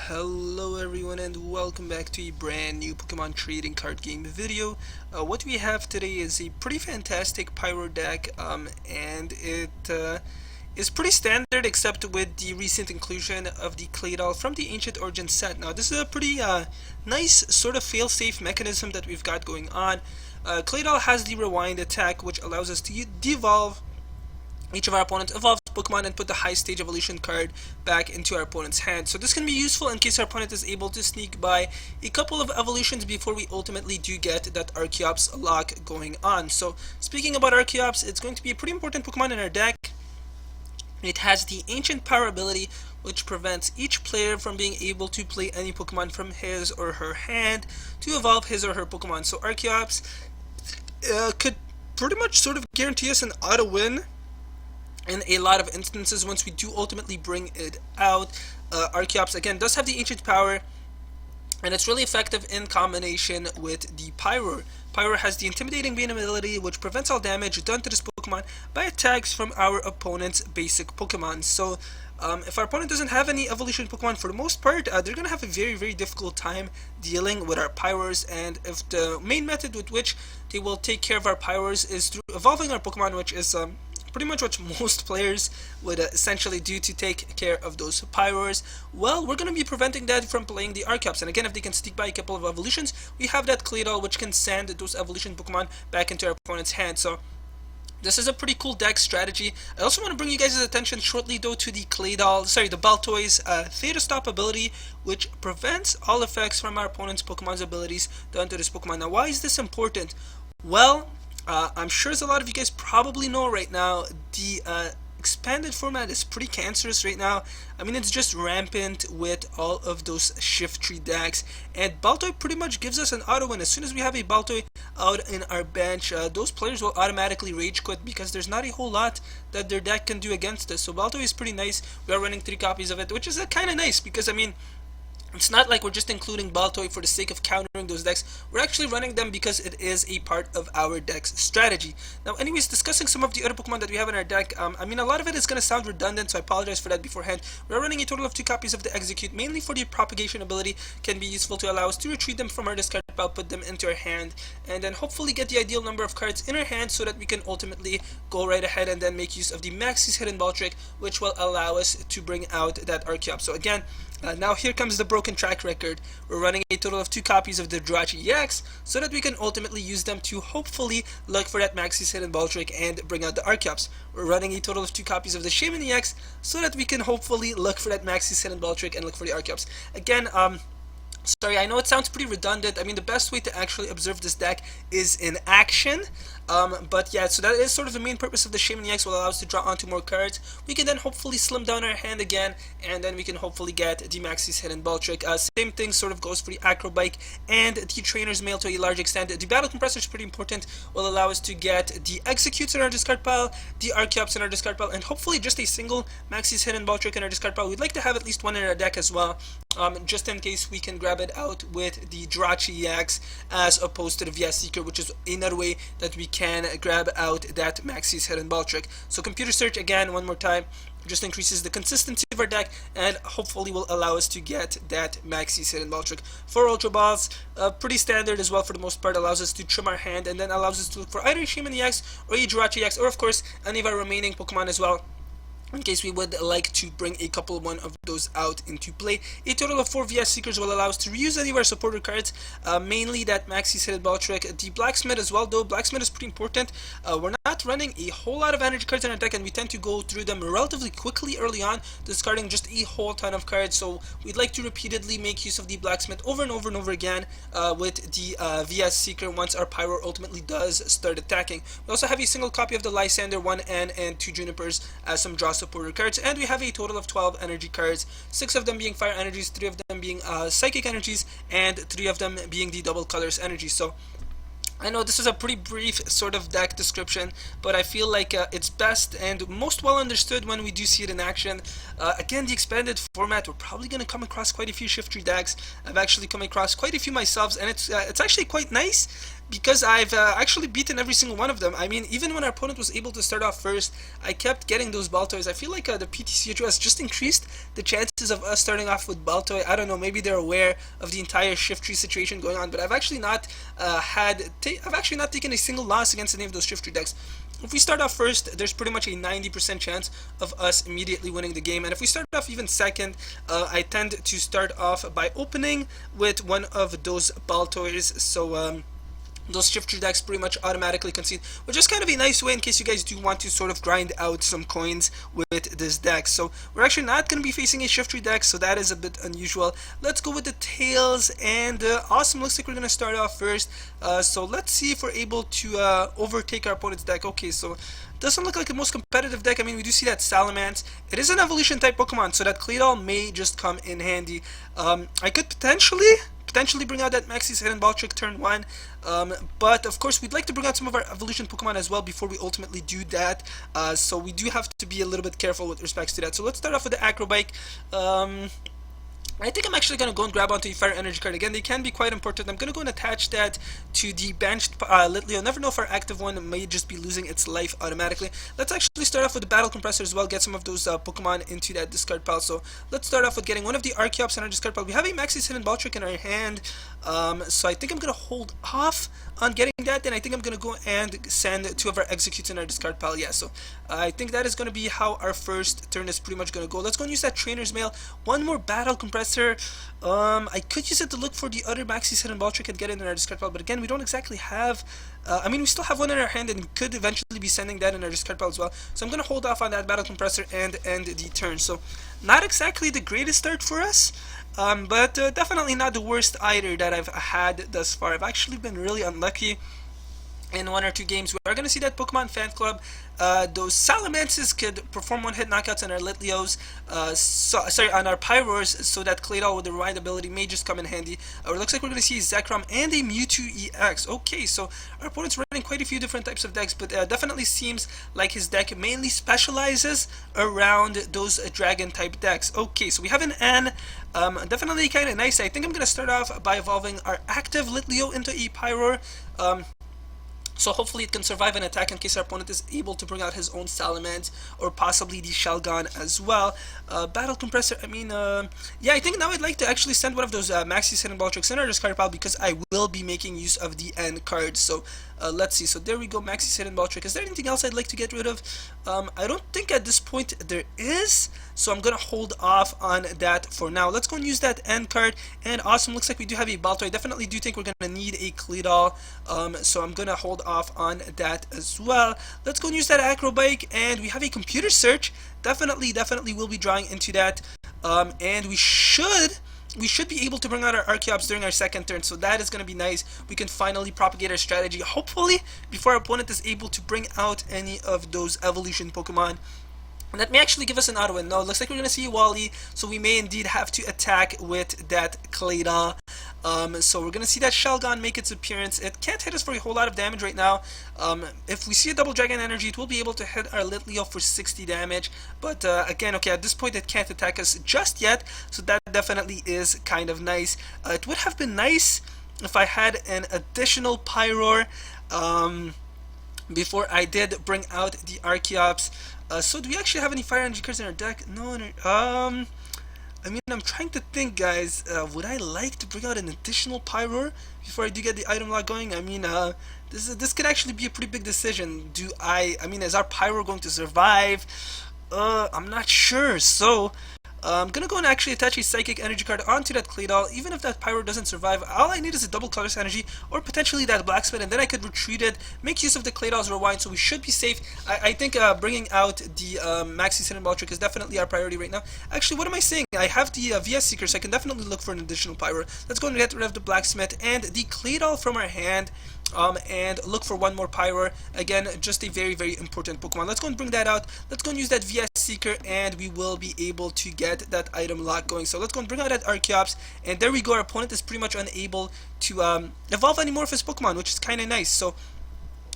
Hello everyone and welcome back to a brand new Pokemon trading card game video. What we have today is a pretty fantastic Pyroar deck and it is pretty standard except with the recent inclusion of the Claydol from the Ancient Origin set. Now this is a pretty nice sort of fail-safe mechanism that we've got going on. Claydol has the Rewind attack, which allows us to devolve each of our opponent's evolved Pokemon and put the high stage evolution card back into our opponent's hand. So this can be useful in case our opponent is able to sneak by a couple of evolutions before we ultimately do get that Archeops lock going on. So speaking about Archeops, it's going to be a pretty important Pokemon in our deck. It has the Ancient Power ability, which prevents each player from being able to play any Pokemon from his or her hand to evolve his or her Pokemon. So Archeops could pretty much sort of guarantee us an auto win in a lot of instances once we do ultimately bring it out. Archeops again does have the Ancient Power, and it's really effective in combination with the Pyroar. Pyroar has the Intimidating Beam ability, which prevents all damage done to this Pokemon by attacks from our opponent's basic Pokemon. So if our opponent doesn't have any evolution Pokemon, for the most part, they're going to have a very difficult time dealing with our Pyroars. And if the main method with which they will take care of our Pyroars is through evolving our Pokemon, which is pretty much what most players would essentially do to take care of those Pyroars, well, we're going to be preventing that from playing the Archeops. And again, if they can sneak by a couple of evolutions, we have that Claydol, which can send those evolution Pokemon back into our opponent's hand. So this is a pretty cool deck strategy. I also want to bring you guys' attention shortly though to the the Baltoy's Theta Stop ability, which prevents all effects from our opponent's Pokemon's abilities done to this Pokemon. Now, why is this important? Well, I'm sure as a lot of you guys probably know right now, the expanded format is pretty cancerous right now. I mean, it's just rampant with all of those Shiftry decks, and Baltoy pretty much gives us an auto win. As soon as we have a Baltoy out in our bench, those players will automatically rage quit because there's not a whole lot that their deck can do against us. So Baltoy is pretty nice. We are running 3 copies of it, which is kind of nice because, I mean, it's not like we're just including Baltoy for the sake of countering those decks. We're actually running them because it is a part of our deck's strategy. Now, anyways, discussing some of the other Pokemon that we have in our deck, I mean, a lot of it is going to sound redundant, so I apologize for that beforehand. We're running a total of 2 copies of the Execute, mainly for the propagation ability. Can be useful to allow us to retrieve them from our discard pile, put them into our hand, and then hopefully get the ideal number of cards in our hand so that we can ultimately go right ahead and then make use of the Maxie's Hidden Ball trick, which will allow us to bring out that Archeops. So again, now here comes the broken track record. We're running a total of 2 copies of the Durant EX so that we can ultimately use them to hopefully look for that Maxie's Hidden Ball trick and bring out the Archeops. We're running a total of 2 copies of the Shaman EX so that we can hopefully look for that Maxie's Hidden Ball trick and look for the Archeops. Again, sorry, I know it sounds pretty redundant. I mean, the best way to actually observe this deck is in action. But yeah, so that is sort of the main purpose of the Shaman EX, will allow us to draw onto more cards. We can then hopefully slim down our hand again, and then we can hopefully get the Maxie's Hidden Ball trick. Same thing sort of goes for the Acro Bike and the Trainer's Mail to a large extent. The Battle Compressor is pretty important, will allow us to get the Executes in our discard pile, the Archeops in our discard pile, and hopefully just a single Maxie's Hidden Ball trick in our discard pile. We'd like to have at least one in our deck as well, just in case we can grab it out with the Drachi EX as opposed to the VS Seeker, which is another way that we can grab out that Maxie's Hidden Ball trick. So computer search again one more time just increases the consistency of our deck and hopefully will allow us to get that Maxie's Hidden Ball trick. 4 Ultra Balls, pretty standard as well for the most part, allows us to trim our hand and then allows us to look for either a Shaman EX or a Jirachi EX, or of course any of our remaining Pokemon as well, in case we would like to bring a couple one of those out into play. A total of 4 VS Seekers will allow us to reuse any of our supporter cards, mainly that Maxie's Hidden Ball trick. The Blacksmith as well, though. Blacksmith is pretty important. We're not running a whole lot of energy cards in our deck, and we tend to go through them relatively quickly early on, discarding just a whole ton of cards. So we'd like to repeatedly make use of the Blacksmith over and over again with the VS Seeker once our Pyroar ultimately does start attacking. We also have a single copy of the Lysander, 1 N and 2 Junipers as some draw supporter cards, and we have a total of 12 energy cards, 6 of them being fire energies, 3 of them being psychic energies, and 3 of them being the double colors energies. So I know this is a pretty brief sort of deck description, but I feel like it's best and most well understood when we do see it in action. Again, the expanded format, we're probably going to come across quite a few Shiftry decks. I've actually come across quite a few myself, and it's actually quite nice because I've actually beaten every single one of them. I mean, even when our opponent was able to start off first, I kept getting those Baltoys. I feel like the PTCGO has just increased the chances of us starting off with Baltoy. I don't know, maybe they're aware of the entire Shiftry situation going on, but I've actually not I've actually not taken a single loss against any of those Shiftry decks. If we start off first, there's pretty much a 90% chance of us immediately winning the game. And if we start off even second, I tend to start off by opening with one of those Baltoys. So those Shiftry decks pretty much automatically concede, which is kind of a nice way in case you guys do want to sort of grind out some coins with this deck. So we're actually not going to be facing a Shiftry deck, so that is a bit unusual. Let's go with the Tails, and awesome, looks like we're going to start off first. So let's see if we're able to overtake our opponent's deck. Okay, so doesn't look like the most competitive deck. I mean, we do see that Salamence. It is an evolution type Pokemon, so that Claydol may just come in handy. I could potentially bring out that Maxie's Hidden Ball Trick turn 1, but of course we'd like to bring out some of our evolution Pokemon as well before we ultimately do that, so we do have to be a little bit careful with respects to that. So let's start off with the Acrobike. I think I'm actually going to go and grab onto a Fire Energy card. Again, they can be quite important. I'm going to go and attach that to the benched Litleo. Never know if our active one may just be losing its life automatically. Let's actually start off with the Battle Compressor as well, get some of those Pokemon into that discard pile. So let's start off with getting one of the Archeops in our discard pile. We have a Maxie's Hidden Ball Trick in our hand, so I think I'm going to hold off on getting that. Then I think I'm going to go and send two of our Executes in our discard pile. Yeah, so I think that is going to be how our first turn is pretty much going to go. Let's go and use that Trainer's Mail. One more Battle Compressor. I could use it to look for the other Maxie's Hidden Ball Trick and get it in our discard pile, but again, we don't exactly have. I mean, we still have one in our hand and could eventually be sending that in our discard pile as well. So I'm going to hold off on that Battle Compressor and end the turn. So not exactly the greatest start for us, but definitely not the worst either that I've had thus far. I've actually been really unlucky in one or two games. We are going to see that Pokemon Fan Club. Those Salamences could perform one-hit knockouts on our Litleos, on our Pyroars, so that Claydol with the Rewind ability may just come in handy. It looks like we're going to see Zekrom and a Mewtwo EX. Okay, so our opponent's running quite a few different types of decks, but definitely seems like his deck mainly specializes around those Dragon-type decks. Okay, so we have an N. Definitely kind of nice. I think I'm going to start off by evolving our active Litleo into a Pyroar. So hopefully it can survive an attack in case our opponent is able to bring out his own Salamence or possibly the Shelgon as well. Battle Compressor, I mean, yeah, I think now I'd like to actually send one of those Maxie's Hidden Ball Tricks in our discard pile because I will be making use of the N cards. So let's see. So there we go, Maxie's Hidden Ball Trick. Is there anything else I'd like to get rid of? I don't think at this point there is, so I'm going to hold off on that for now. Let's go and use that N card, and awesome, looks like we do have a Baltoy. I definitely do think we're going to need a Claydol, so I'm going to hold off on that as well. Let's go and use that Acrobike, and we have a Computer Search. Definitely will be drawing into that, and we should be able to bring out our Archeops during our second turn, so that is going to be nice. We can finally propagate our strategy, hopefully, before our opponent is able to bring out any of those evolution Pokemon. And that may actually give us an auto win. No, it looks like we're going to see Wally, so we may indeed have to attack with that Claydol. So we're going to see that Shelgon make its appearance. It can't hit us for a whole lot of damage right now. If we see a double Dragon Energy, it will be able to hit our Litleo for 60 damage. But again, okay, at this point it can't attack us just yet, so that definitely is kind of nice. It would have been nice if I had an additional Pyroar before I did bring out the Archeops. So do we actually have any Fire Energy cards in our deck? No, I mean, I'm trying to think, guys. Would I like to bring out an additional Pyroar before I do get the item lock going? I mean, this could actually be a pretty big decision. I mean, is our Pyroar going to survive? I'm not sure. So I'm gonna go and actually attach a Psychic Energy card onto that Claydol. Even if that Pyroar doesn't survive, all I need is a double Colorless Energy or potentially that Blacksmith, and then I could retreat it, make use of the Claydol's Rewind, so we should be safe. I think bringing out the Maxie's Hidden Ball Trick is definitely our priority right now. Actually, what am I saying? I have the VS Seeker, so I can definitely look for an additional Pyroar. Let's go and get rid of the Blacksmith and the Claydol from our hand. and look for one more Pyroar. Again, just a very, very important Pokemon. Let's go and bring that out. Let's go and use that VS Seeker, and we will be able to get that item lock going. So let's go and bring out that Archeops, and there we go. Our opponent is pretty much unable to evolve any more of his Pokemon, which is kind of nice. So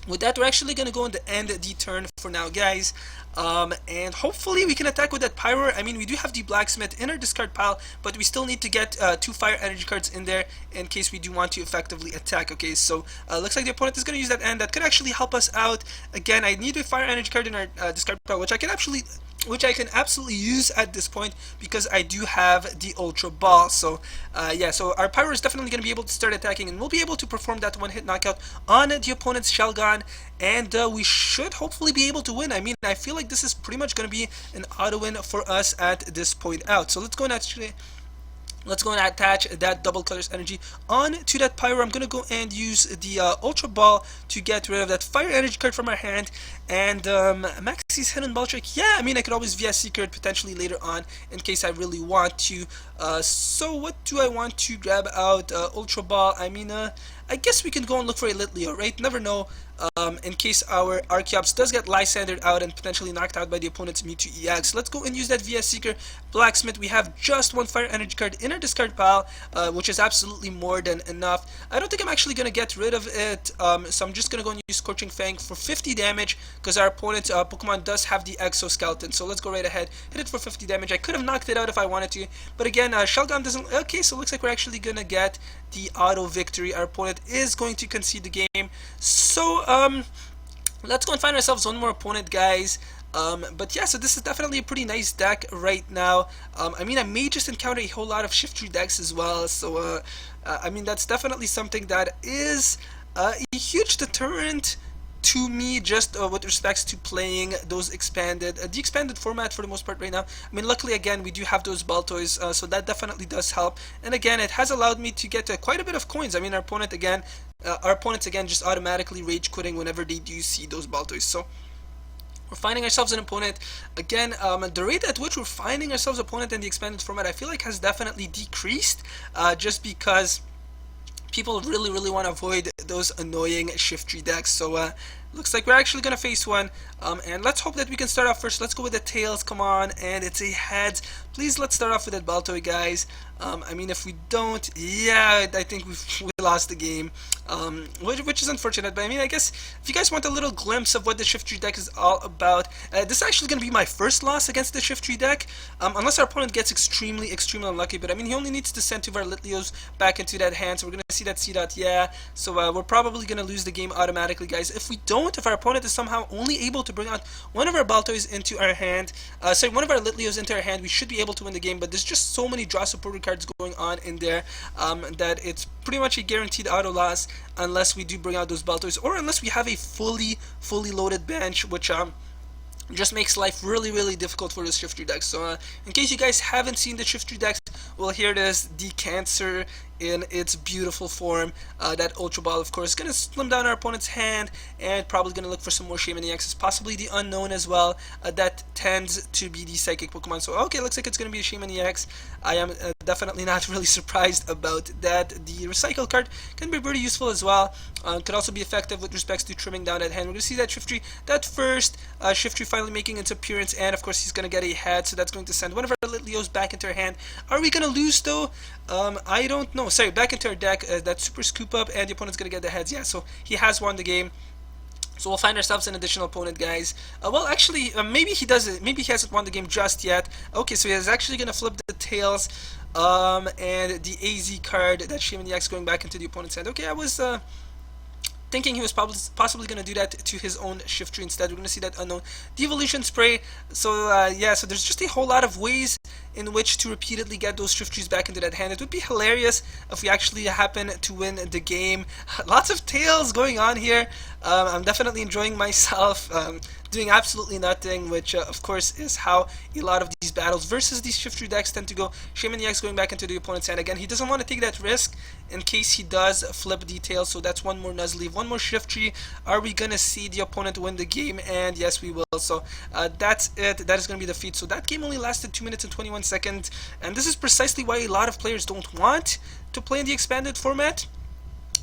with that, we're actually going to go and end the turn for now, guys. And hopefully we can attack with that Pyroar. I mean, we do have the Blacksmith in our discard pile, but we still need to get 2 Fire Energy cards in there in case we do want to effectively attack. Okay, so looks like the opponent is going to use that end. That could actually help us out. Again, I need a Fire Energy card in our discard pile, which I can absolutely use at this point because I do have the Ultra Ball. So yeah, so our Pyro is definitely going to be able to start attacking, and we'll be able to perform that one-hit knockout on the opponent's Shelgon, and we should hopefully be able to win. I mean, I feel like this is pretty much going to be an auto win for us at this point out. So let's go and attach that double colors energy on to that Pyro. I'm gonna go and use the Ultra Ball to get rid of that Fire Energy card from our hand. And Maxie's Hidden Ball Trick, yeah, I mean, I could always VS Seeker it potentially later on in case I really want to. So what do I want to grab out? Ultra Ball, I mean, I guess we can go and look for a Litleo, right? Never know. In case our Archeops does get Lysandered out and potentially knocked out by the opponent's Mewtwo EX. Let's go and use that VS Seeker. Blacksmith, we have just 1 Fire Energy card in our discard pile, which is absolutely more than enough. I don't think I'm actually going to get rid of it, so I'm just going to go and use Scorching Fang for 50 damage, because our opponent's Pokemon does have the Exoskeleton. So let's go right ahead, hit it for 50 damage. I could have knocked it out if I wanted to, but again, Shelgon doesn't... Okay, so it looks like we're actually going to get the auto victory. Our opponent is going to concede the game. So, let's go and find ourselves one more opponent, guys. But yeah, so this is definitely a pretty nice deck right now. I mean, I may just encounter a whole lot of Shiftry decks as well. So, I mean, that's definitely something that is a huge deterrent to me, just with respects to playing those the expanded format for the most part right now. I mean, luckily again we do have those Baltoys, so that definitely does help. And again, it has allowed me to get quite a bit of coins. I mean, our opponents again just automatically rage quitting whenever they do see those Baltoys. So we're finding ourselves an opponent. Again, the rate at which we're finding ourselves an opponent in the expanded format, I feel like has definitely decreased, just because people really want to avoid those annoying Shiftry decks. So looks like we're actually going to face one, and let's hope that we can start off first. Let's go with the tails, come on, and it's a heads. Please, let's start off with that Baltoy, guys. I mean, if we don't, yeah, I think we lost the game, which is unfortunate. But I mean, I guess if you guys want a little glimpse of what the Shiftry deck is all about, this is actually going to be my first loss against the Shiftry deck, unless our opponent gets extremely unlucky. But I mean, he only needs to send 2 of our Litleos back into that hand, so we're going to see that C-Dot, yeah. So we're probably going to lose the game automatically, guys. If our opponent is somehow only able to bring out one of our Baltoys into our hand, one of our Litleos into our hand, we should be able to win the game. But there's just so many draw supporter cards going on in there, that it's pretty much a guaranteed auto loss unless we do bring out those Baltoys, or unless we have a fully loaded bench, which just makes life really difficult for this Shiftry deck. So in case you guys haven't seen the Shiftry decks, well, here it is, the Cancer in its beautiful form. That Ultra Ball, of course, is going to slim down our opponent's hand, and probably going to look for some more Shaman EXs, possibly the Unknown as well. That tends to be the Psychic Pokemon. So okay, looks like it's going to be a Shaman EX. I am definitely not really surprised about that. The Recycle card can be pretty useful as well. Could also be effective with respects to trimming down that hand. We're going to see that Shiftry, that first Shiftry finally making its appearance, and of course he's going to get a head, so that's going to send one of our Litleos back into our hand. Are we going to lose though? I don't know. Sorry, back into our deck. That Super Scoop Up, and the opponent's going to get the heads. Yeah, so he has won the game. So we'll find ourselves an additional opponent, guys. Well, actually, maybe he doesn't. Maybe he hasn't won the game just yet. Okay, so he's actually going to flip the tails, and the AZ card, that Shaman EX, going back into the opponent's hand. Okay, I was thinking he was possibly going to do that to his own Shiftry instead. We're going to see that Unknown Devolution Spray. So yeah, so there's just a whole lot of ways in which to repeatedly get those Shiftrys back into that hand. It would be hilarious if we actually happen to win the game. Lots of tails going on here. I'm definitely enjoying myself, doing absolutely nothing, which of course is how a lot of these battles versus these Shiftry decks tend to go. Shaman EX going back into the opponent's hand. Again, he doesn't want to take that risk in case he does flip details, so that's one more Nuzleaf, one more Shiftry. Are we gonna see the opponent win the game? And yes, we will. So that's it. That is gonna be the feat. So that game only lasted 2 minutes and 21 seconds, and this is precisely why a lot of players don't want to play in the expanded format.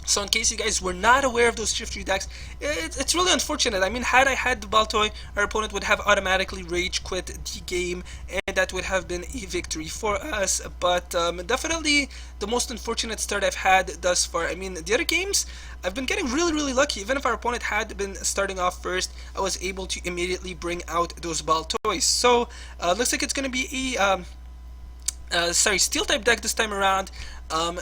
So in case you guys were not aware of those Shiftry decks, it's really unfortunate. I mean, had I had the Baltoy, our opponent would have automatically rage quit the game, and that would have been a victory for us. But definitely the most unfortunate start I've had thus far. I mean, the other games, I've been getting really lucky. Even if our opponent had been starting off first, I was able to immediately bring out those Baltoys. So looks like it's going to be a steel type deck this time around.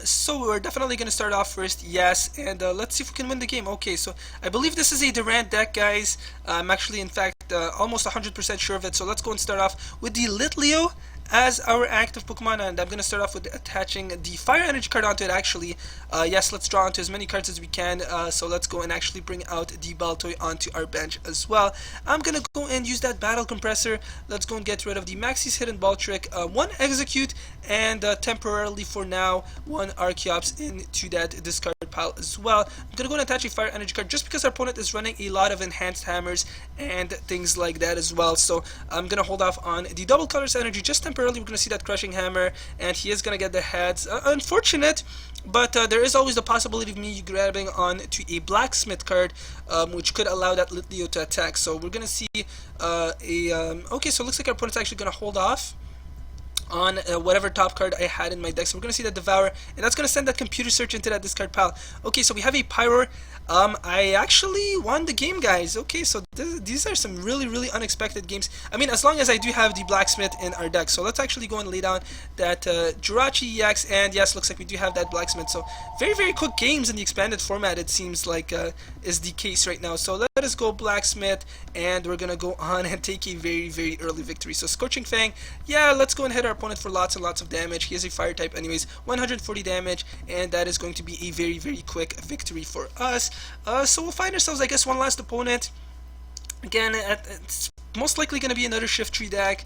So we're definitely going to start off first, yes, and let's see if we can win the game. Okay, so I believe this is a Durant deck, guys. I'm actually, in fact, almost 100% sure of it. So let's go and start off with the Litleo as our active Pokemon, and I'm going to start off with attaching the Fire Energy card onto it, actually. Yes, let's draw onto as many cards as we can, so let's go and actually bring out the Baltoy onto our bench as well. I'm going to go and use that Battle Compressor. Let's go and get rid of the Maxie's Hidden Ball Trick, one Execute, and temporarily for now, one Archeops into that discard pile as well. I'm going to go and attach a Fire Energy card just because our opponent is running a lot of Enhanced Hammers and things like that as well. So I'm going to hold off on the Double Colors Energy just temporarily. We're going to see that Crushing Hammer, and he is going to get the heads. Unfortunate, but there is always the possibility of me grabbing on to a Blacksmith card, which could allow that Litleo to attack. So we're going to see okay, so it looks like our opponent's actually going to hold off on whatever top card I had in my deck. So we're going to see that Devour, and that's going to send that Computer Search into that discard pile. Okay, so we have a Pyroar. I actually won the game, guys. Okay, so these are some really unexpected games. I mean, as long as I do have the Blacksmith in our deck. So let's actually go and lay down that Jirachi EX, and yes, looks like we do have that Blacksmith. So very quick games in the expanded format, it seems like is the case right now. So let us go Blacksmith, and we're going to go on and take a very early victory. So Scorching Fang, yeah, let's go and hit our opponent for lots and lots of damage. He is a fire type anyways, 140 damage, and that is going to be a very quick victory for us. So we'll find ourselves, I guess, one last opponent. Again, it's most likely going to be another Shiftry deck.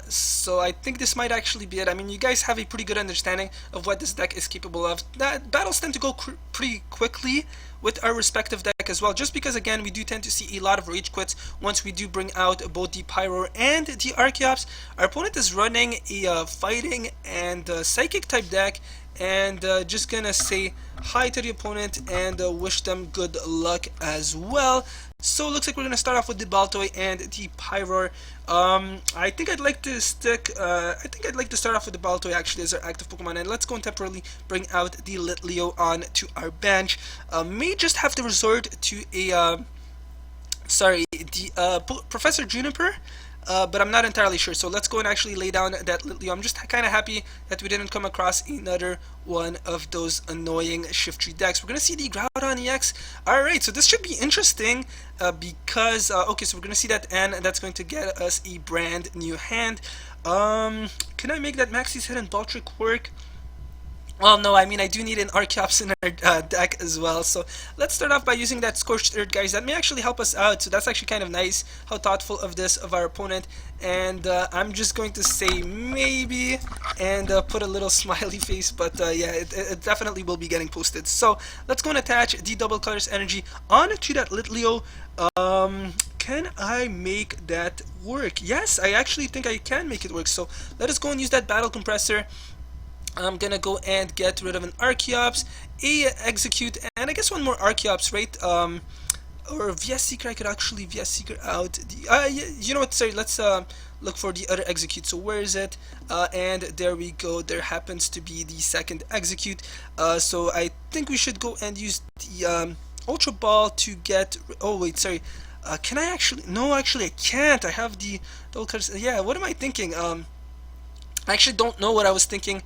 So I think this might actually be it. I mean, you guys have a pretty good understanding of what this deck is capable of. Battles tend to go pretty quickly with our respective deck as well, just because, again, we do tend to see a lot of rage quits once we do bring out both the Pyroar and the Archeops. Our opponent is running a fighting and psychic type deck, and just gonna say hi to the opponent and wish them good luck as well. So it looks like we're gonna start off with the Baltoy and the Pyroar. I think I'd like to start off with the Baltoy actually as our active Pokemon, and let's go and temporarily bring out the Litleo on to our bench. May just have to resort to a Professor Juniper. But I'm not entirely sure, so let's go and actually lay down that Litleo. I'm just kind of happy that we didn't come across another one of those annoying Shiftry decks. We're going to see the Groudon EX. Alright, so this should be interesting because, okay, so we're going to see that N, and that's going to get us a brand new hand. Can I make that Maxie's Hidden Ball Trick work? Well, no, I mean, I do need an Archeops in our deck as well. So let's start off by using that Scorched Earth, guys. That may actually help us out. So that's actually kind of nice, how thoughtful of our opponent. And I'm just going to say maybe and put a little smiley face. But yeah, it definitely will be getting posted. So let's go and attach the Double Colors Energy onto that Litleo. Can I make that work? Yes, I actually think I can make it work. So let us go and use that Battle Compressor. I'm gonna go and get rid of an Archeops, a Execute, and I guess one more Archeops, right? Or VS Seeker. I could actually VS Seeker out the. You know what? Sorry, let's look for the other Execute. So where is it? And there we go. There happens to be the second Execute. So I think we should go and use the Ultra Ball to get. Oh wait, sorry. Can I actually? No, actually I can't. I have the double colors. Yeah. What am I thinking? I actually don't know what I was thinking.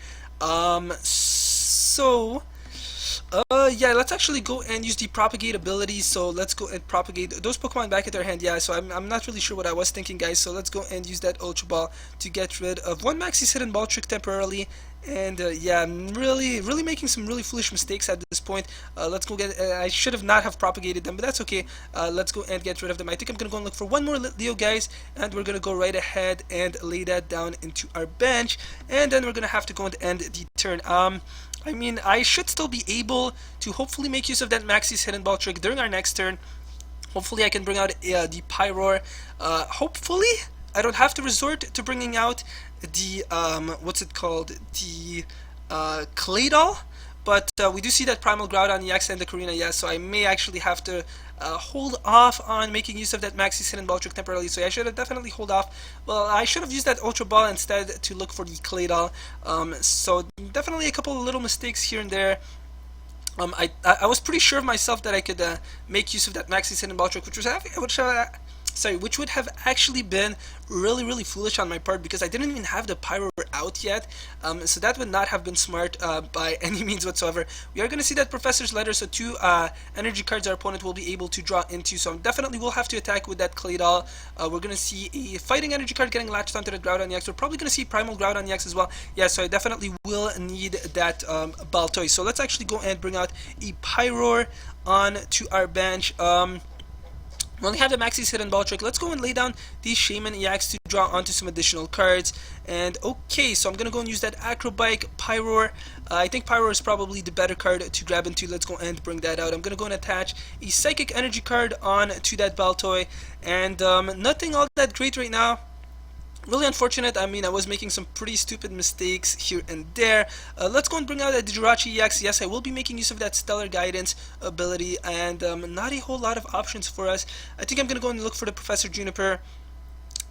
Yeah, let's actually go and use the Propagate ability. So let's go and propagate those Pokemon back at their hand. Yeah, so I'm not really sure what I was thinking, guys. So let's go and use that Ultra Ball to get rid of one Maxie's Hidden Ball Trick temporarily. And yeah, I'm really making some really foolish mistakes at this point. Let's go get. I should have not have propagated them, but that's okay. Let's go and get rid of them. I think I'm gonna go and look for one more Litleo, guys, and we're gonna go right ahead and lay that down into our bench, and then we're gonna have to go and end the turn. I mean, I should still be able to hopefully make use of that Maxie's Hidden Ball Trick during our next turn. Hopefully, I can bring out the Pyroar. Hopefully, I don't have to resort to bringing out the what's it called, the Claydol, But we do see that Primal Groudon EX and the Karina, yes, so I may actually have to hold off on making use of that Maxi Sin and Ball Trick temporarily, so I should have definitely hold off. Well, I should have used that Ultra Ball instead to look for the Claydol. So definitely a couple of little mistakes here and there. I was pretty sure of myself that I could make use of that Maxi Sin and Ball Trick, which would have actually been really foolish on my part, because I didn't even have the Pyroar out yet, so that would not have been smart by any means whatsoever. We are going to see that Professor's Letter, so 2 energy cards our opponent will be able to draw into, so definitely we'll have to attack with that Claydol. We're going to see a Fighting Energy card getting latched onto the Groudon EX. We're probably going to see Primal Groudon EX as well. Yeah, so I definitely will need that Baltoy. So let's actually go and bring out a Pyroar on to our bench. We only have the Maxi Hidden Ball Trick. Let's go and lay down the Shaman EX to draw onto some additional cards. And okay, so I'm going to go and use that Acrobike Pyroar. I think Pyroar is probably the better card to grab into. Let's go and bring that out. I'm going to go and attach a Psychic Energy card on to that Baltoy. And nothing all that great right now. Really unfortunate. I mean, I was making some pretty stupid mistakes here and there. Let's go and bring out the Jirachi EX. Yes, I will be making use of that Stellar Guidance ability, and not a whole lot of options for us. I think I'm going to go and look for the Professor Juniper.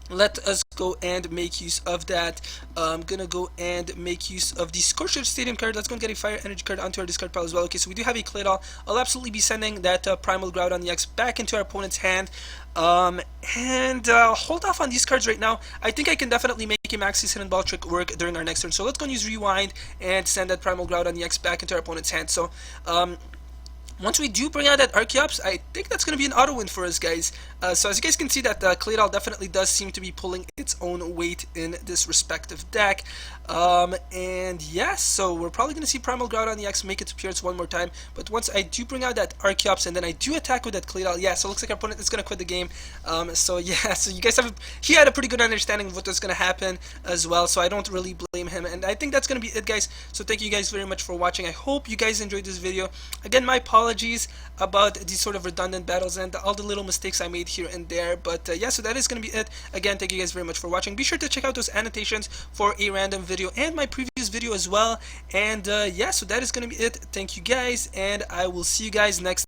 Let us go and make use of that. I'm gonna go and make use of the Scorcher Stadium card. Let's go and get a Fire Energy card onto our discard pile as well. Okay, so we do have a Claydol. I'll absolutely be sending that Primal Groudon EX back into our opponent's hand. And hold off on these cards right now. I think I can definitely make a Maxi Hidden Ball Trick work during our next turn. So let's go and use Rewind and send that Primal Groudon EX back into our opponent's hand. So once we do bring out that Archeops, I think that's going to be an auto win for us, guys. So as you guys can see, that Claydol definitely does seem to be pulling its own weight in this respective deck. And yes, so we're probably going to see Primal Groudon EX make its appearance one more time. But once I do bring out that Archeops and then I do attack with that Claydol, yeah, so it looks like our opponent is going to quit the game. So yeah, so you guys he had a pretty good understanding of what was going to happen as well. So I don't really blame him. And I think that's going to be it, guys. So thank you guys very much for watching. I hope you guys enjoyed this video. Again, my apologies about these sort of redundant battles and all the little mistakes I made here and there, but yeah, so that is going to be it. Again, thank you guys very much for watching. Be sure to check out those annotations for a random video and my previous video as well. And yeah, so that is going to be it. Thank you guys, and I will see you guys next